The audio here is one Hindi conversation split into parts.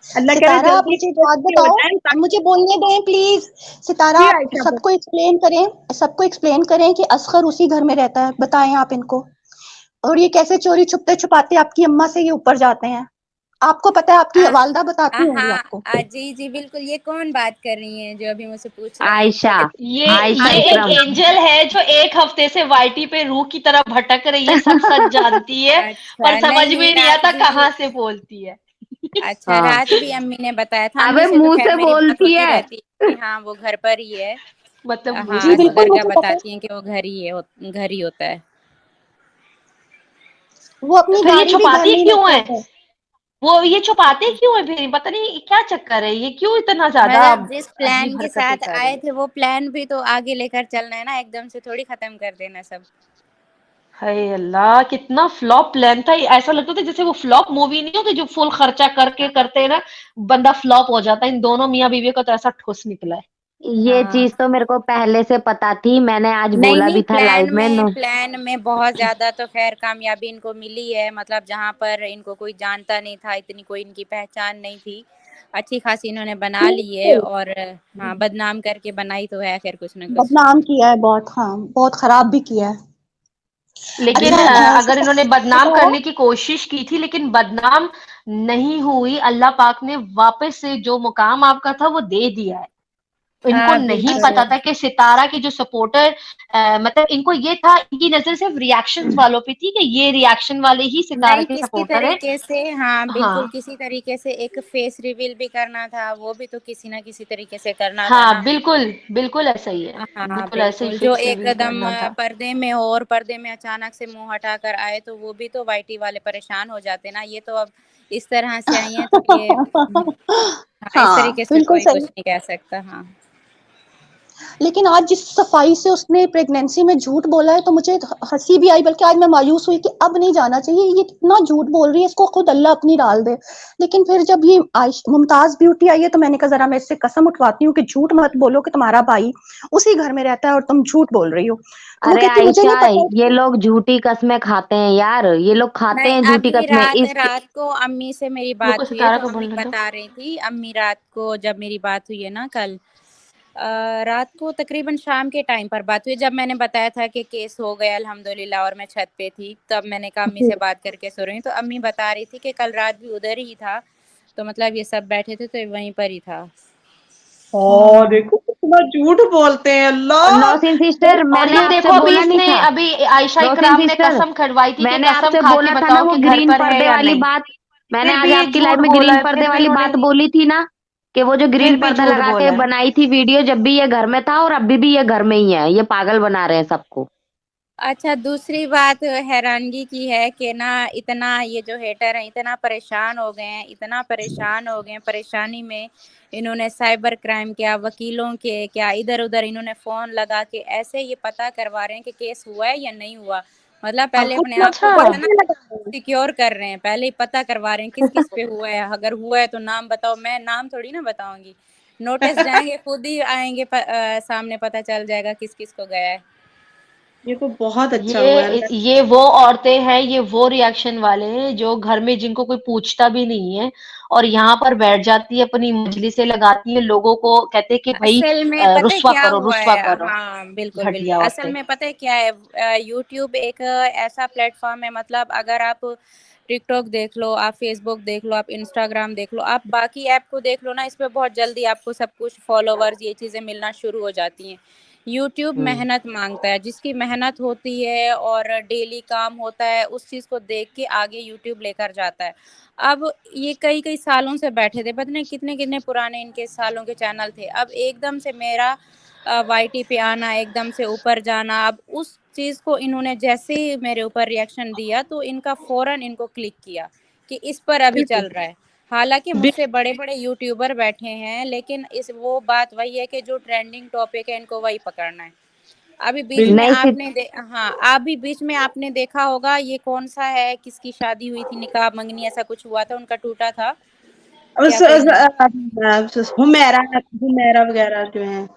अल्लाह करे सितारा, आप जल्दी मुझे एक बात हो बताओ, जाए। मुझे बोलने दें प्लीज। सितारा, जी आप आयशा बोल। सबको एक्सप्लेन करें कि असगर उसी घर में रहता है, बताएं आप इनको। और ये कैसे चोरी छुपते छुपाते आपकी अम्मा से ये ऊपर जाते हैं? आपको पता है, आपकी वालदा बताती होंगी हाँ आपको। जी जी बिल्कुल। ये कौन बात कर रही हैं जो अभी मुझसे पूछ रहे हैं? आयशा, ये आयशा एक इकरम। एंजल है जो एक हफ्ते से वाईटी पे रूह की तरह भटक रही है, सब सच जानती है, पर अच्छा, समझ नहीं नहीं, में नहीं रात आता भी, कहाँ से बोलती है। अच्छा हाँ, रात भी अम्मी ने बताया था। अम्मी अबे से तो मुंह खैर से मेरी बात बोलती होती है। रहती है कि हाँ वो घर पर ही है। मतलब मुँह जी से हाँ, बिल्कुल, असगर बोलती का मुझे पता है। बताती हैं कि वो घर ही है, घर ही होता है। वो है। अपनी फिर ये गाड़ी भी घर छुपाती में ही क्यों है? लेके आता है। वो ये छुपाते क्यों है फिर? पता नहीं क्या चक्कर है, ये क्यों इतना ज़्यादा मतलब जिस अजीब प्लान के हरकतें साथ कर रही आए है? थे वो प्लान भी तो आगे लेकर चलना है ना, एकदम से थोड़ी खत्म कर देना सब। हाय अल्लाह! कितना फ्लॉप प्लान था। ऐसा लगता था जैसे वो फ्लॉप मूवी नहीं होती जो फुल खर्चा करके करते हैं ना, बंदा फ्लॉप हो जाता है। इन दोनों मियाँ-बीवी का तो ऐसा ठुस निकला है। ये हाँ, चीज तो मेरे को पहले से पता थी, मैंने आज नहीं बोला नहीं, भी था लाइव में। प्लान में बहुत ज्यादा तो खैर कामयाबी इनको मिली है। मतलब जहाँ पर इनको कोई जानता नहीं था, इतनी कोई इनकी पहचान नहीं थी, अच्छी खासी इन्होंने बना ली है। और हाँ, बदनाम करके बनाई तो है खैर कुछ ना कुछ। बदनाम किया है बहुत, हाँ, बहुत खराब भी किया है। लेकिन अच्छा, अगर इन्होंने बदनाम सितारा, करने की कोशिश की थी, लेकिन बदनाम नहीं हुई। अल्लाह पाक ने वापस से जो मुकाम आपका था वो दे दिया है। इनको हाँ नहीं बिल्कुल। पता था कि सितारा की जो सपोर्टर, मतलब इनको ये था, इनकी नजर सिर्फ रिएक्शंस वालों पे थी कि ये रिएक्शन वाले ही सितारा नहीं, के किसी सपोर्टर है। तरीके से, हाँ बिल्कुल, हाँ, किसी तरीके से एक फेस रिवील भी करना था, वो भी तो किसी ना किसी तरीके से करना था हाँ, ना। बिल्कुल, बिल्कुल ऐसा ही है। हाँ बिल्कुल ऐसे ही बिल्कुल, जो फेस रिवील एकदम करना था। पर्दे में हो और पर्दे में अचानक से मुंह हटाकर आए तो वो भी तो वाईटी वाले परेशान हो जाते ना। ये तो अब इस तरह से आई हैं तो ये हाँ, इस हाँ तरीके से बिल्कुल कोई कुछ सही। नहीं कह सकता। हाँ, लेकिन आज जिस सफाई से उसने प्रेगनेंसी में झूठ बोला है, तो मुझे हंसी भी आई, बल्कि आज मैं मायूस हुई कि अब नहीं जाना चाहिए, ये इतना झूठ बोल रही है, इसको खुद अल्लाह अपनी डाल दे। लेकिन फिर जब ये मुमताज ब्यूटी आई है, तो मैंने कहा जरा मैं इससे कसम उठवाती हूँ कि झूठ मत बोलो कि तुम्हारा भाई उसी घर में रहता है और तुम झूठ बोल रही हो। तो वो अरे कहती मुझे नहीं आयशा, पता। ये लोग झूठी कस्में खाते हैं यार, ये लोग खाते नहीं, हैं झूठी अभी कस्में। रात इस रात को अम्मी से मेरी रुको, बात हुई है सितारा तो को अम्मी बोलने दो। बता रही थी। अम्मी रात को जब मेरी बात हुई है ना कल, रात को तकरीबन शाम के टाइम पर बात हुई, जब मैंने बताया था कि केस हो गया अल्हम्दुलिल्लाह और मैं छत पे थी, तब मैंने कहा अम्मी से बात करके सो रही हूँ। तो अम्मी बता रही थी कि कल रात भी उधर ही था, तो मतलब ये सब बैठे थे तो वहीं पर ही था। हाँ। देखो कितना झूठ बोलते हैं, अल्लाह। नौसिन सिस्टर, और मैंने ये आपसे देखो, अभी बोला नहीं इसने, था। अभी आयशा नौसिन इकराम ने सिस्टर, कसम खड़वाई थी कि मैंने कसम आपसे खा के बोला था ना बताओ वो कि घर ग्रीन पर है पर्दे या वाली नहीं। बात। मैंने फिर आज भी आपकी झूठ लाइव में बोला ग्रीन है, पर्दे फिर भी वाली इन्होंने बात बोली थी ना, कि वो जो फिर ग्रीन भी पर्दा झूठ लगा के बोला है। बनाई थी वीडियो, जब भी ये घर में था और अभी भी ये घर में ही है, ये पागल बना रहे हैं सबको। अच्छा, दूसरी बात हैरानगी की है कि ना, इतना ये जो हेटर हैं इतना परेशान हो गए हैं, इतना परेशान हो गए हैं, परेशानी में इन्होंने साइबर क्राइम क्या, वकीलों के क्या, इधर उधर इन्होंने फोन लगा के ऐसे ये पता करवा रहे हैं कि केस हुआ है या नहीं हुआ। मतलब पहले अपने आप को अच्छा। कहते हैं ना, सिक्योर कर रहे हैं, पहले ही पता करवा रहे हैं किस किस पे हुआ है। अगर हुआ है तो नाम बताओ, मैं नाम थोड़ी ना बताऊंगी, नोटिस जाएंगे खुद ही आएंगे, सामने पता चल जाएगा किस किस को गया है। ये तो बहुत अच्छा हुआ है, ये वो औरतें हैं, ये वो रिएक्शन वाले हैं जो घर में जिनको कोई पूछता भी नहीं है, और यहाँ पर बैठ जाती है, अपनी मजलिसें लगाती है, लोगों को कहते हैं कि भाई असल में पता है रुस्वा क्या करो, हुआ रुस्वा है? करो। हाँ बिल्कुल बिल्कुल, घटिया असल औरतें। में पता है क्या है, यूट्यूब एक ऐसा प्लेटफॉर्म है, मतलब अगर आप टिकटॉक देख लो, आप फेसबुक देख लो, आप इंस्टाग्राम देख लो, आप बाकी ऐप को देख लो ना, इस पे बहुत जल्दी आपको सब कुछ फॉलोवर्स ये चीज़ें मिलना शुरू हो जाती हैं। यूट्यूब हम्म। मेहनत मांगता है, जिसकी मेहनत होती है और डेली काम होता है उस चीज़ को देख के आगे यूट्यूब लेकर जाता है। अब ये कई कई सालों से बैठे थे, पता नहीं कितने कितने पुराने इनके सालों के चैनल थे, अब एकदम से मेरा वाईटी पे आना, एकदम से ऊपर जाना, अब उस चीज़ को इन्होंने जैसे ही मेरे ऊपर रिएक्शन दिया तो इनका फौरन इनको क्लिक किया कि इस पर अभी बिल्कुल चल रहा है। हालांकि मुझसे बिल्कुल। बड़े बड़े यूट्यूबर बैठे हैं, लेकिन इस वो बात वही है कि जो ट्रेंडिंग टॉपिक है इनको वही पकड़ना है। अभी बीच में नहीं सिर्फ हाँ, अभी बीच में आपने देखा होगा, ये कौन सा है, किसकी शादी हुई थी, निकाह मंगनी ऐसा कुछ हुआ था, उनका टूटा था, क्या कोई नाम, हुमैरा, हुमैरा वगैरह जो है।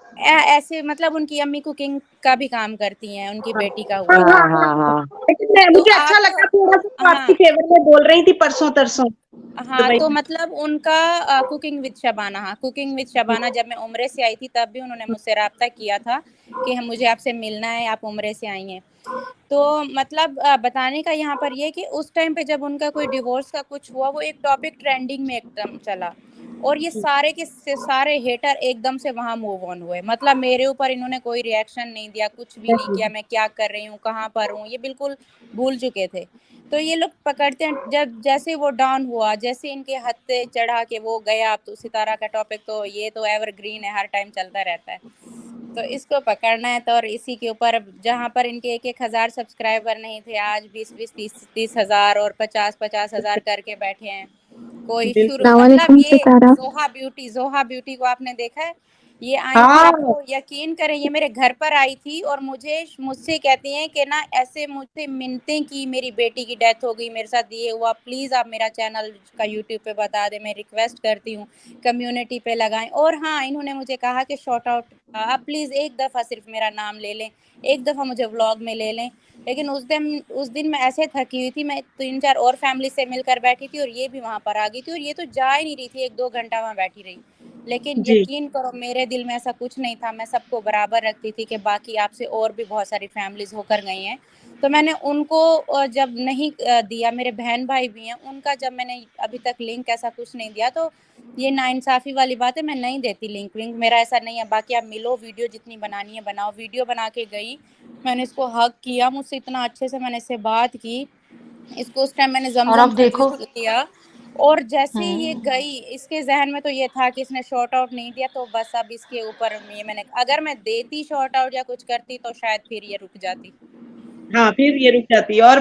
ऐसे मतलब उनकी अम्मी कुकिंग का भी काम करती हैं, उनकी हाँ बेटी का हाँ हुआ था। हाँ हाँ हाँ हाँ। हाँ। लेकिन मैं, तो मुझे अच्छा आप लगा, थोड़ा सा वो आपकी हाँ फेवर में बोल रही थी परसों तरसों। हाँ, दुबई तो में। मतलब उनका कुकिंग विद शबाना, हाँ, कुकिंग विद शबाना जब मैं उम्रे से आई थी तब भी उन्होंने मुझसे राब्ता किया था कि हम मुझे आपसे मिलना है, आप उम्रे से आई हैं। तो मतलब बताने का यहाँ पर ये कि उस टाइम पे जब उनका कोई डिवोर्स का कुछ हुआ, वो एक टॉपिक ट्रेंडिंग में एकदम चला और ये सारे के सारे हेटर एकदम से वहाँ मूव ऑन हुए। मतलब मेरे ऊपर इन्होंने कोई रिएक्शन नहीं दिया, कुछ भी नहीं किया, मैं क्या कर रही हूँ, कहाँ पर हूँ, ये बिल्कुल भूल चुके थे। तो ये लोग पकड़ते हैं जब जैसे वो डाउन हुआ, जैसे इनके हत्थे चढ़ा के वो गया। अब तो सितारा का टॉपिक तो ये तो एवरग्रीन है, हर टाइम चलता रहता है। तो इसको पकड़ना है तो और इसी के ऊपर जहाँ पर इनके 1,000 सब्सक्राइबर नहीं थे, आज 20-20, 30-30 हज़ार और 50-50 हज़ार करके बैठे हैं। कोई शुरू बिल्कुल। मतलब ये जोहा ब्यूटी को आपने देखा है? ये आई थी, हाँ आपको यकीन करें ये मेरे घर पर आई थी और मुझसे कहती हैं कि ना ऐसे मुझसे मिन्नतें की, मेरी बेटी की डेथ हो गई, मेरे साथ ये हुआ, प्लीज़ आप मेरा चैनल का यूट्यूब पे बता दें, मैं रिक्वेस्ट करती हूँ, कम्युनिटी पे लगाएं। और हाँ, इन्होंने मुझे कहा कि शॉर्ट आउट आप प्लीज़ एक दफ़ा सिर्फ मेरा नाम ले लें, एक दफ़ा मुझे व्लॉग में ले लें। लेकिन उस दिन मैं ऐसे थकी हुई थी, मैं 3-4 और फैमिली से मिलकर बैठी थी और ये भी वहाँ पर आ गई थी और ये तो जा ही नहीं रही थी, 1-2 घंटा वहाँ बैठी रही। लेकिन जी। यकीन करो मेरे दिल में ऐसा कुछ नहीं था, मैं सबको बराबर रखती थी कि बाकी आपसे और भी बहुत सारी फैमिलीज़ होकर गई हैं। तो मैंने उनको जब नहीं दिया, मेरे बहन-भाई भी हैं, उनका जब मैंने अभी तक लिंक ऐसा कुछ नहीं दिया, तो ये नाइंसाफ़ी वाली बात है, मैं नहीं देती लिंक विंक, मेरा ऐसा नहीं है। बाकी आप मिलो, वीडियो जितनी बनानी है बनाओ। वीडियो बना के गई, मैंने इसको हग किया, मुझसे इतना अच्छे से मैंने इससे बात की, इसको उस टाइम मैंने और ज़मज़म अब का देखो। जूस दिया और जैसे ही ये हम्म। गई, इसके ज़हन में तो ये था कि इसने शॉर्ट आउट नहीं दिया, तो बस अब इसके ऊपर ये मैंने अगर मैं देती शॉर्ट आउट या कुछ करती तो शायद फिर ये रुक जाती। हाँ, फिर ये रुक जाती है और